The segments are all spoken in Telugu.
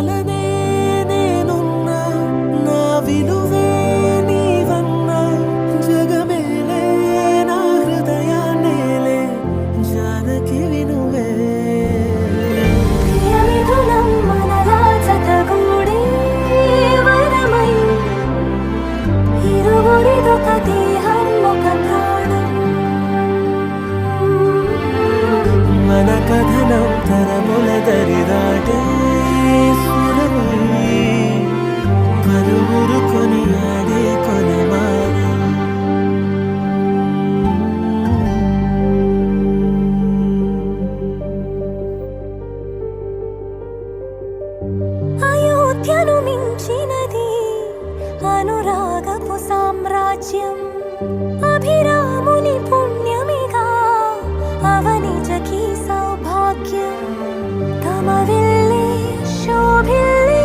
వలనే నేనున్నా నా విలువే నీవన్నా జగమేలే నా హృదయాన్నేలే జానకి వినువే ప్రియమిథునం మనలా జతగూడే వరమై ఇరువురిదొక దేహం ఒక ప్రాణం మన కథనం తరముల దరిదాటే స్వరమై పలువురు కొనియాడే కొలమానం అయోధ్యను మించినది అనురాగపు సామ్రాజ్యం అభిరాముని పుణ్యమిగా అవనిజకి సౌభాగ్యం తమ వెళ్ళే శోభిల్లే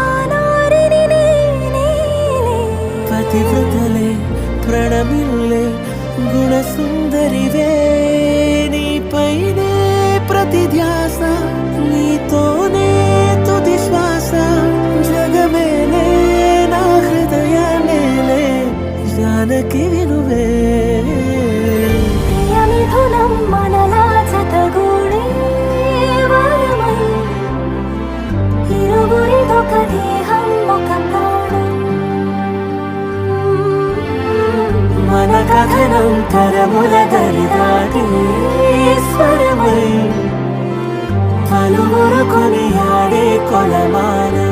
ఆనారిని నేనేలే పతివ్రతలే ప్రణమిల్లే గుణసుందరివే నీపైనే ప్రతి ధ్యాస నీతోనే తుది శ్వాస జగమేలే నా హృదయాన్నేలే జానకి వినువే ప్రియమిథునం మనలా జతగూడే వరమై ఇరువురిదొక దేహం ఒక ప్రాణం మన కథనం తరముల దరిదాటే స్వరమై పలువురు కొనియాడే కొలమానం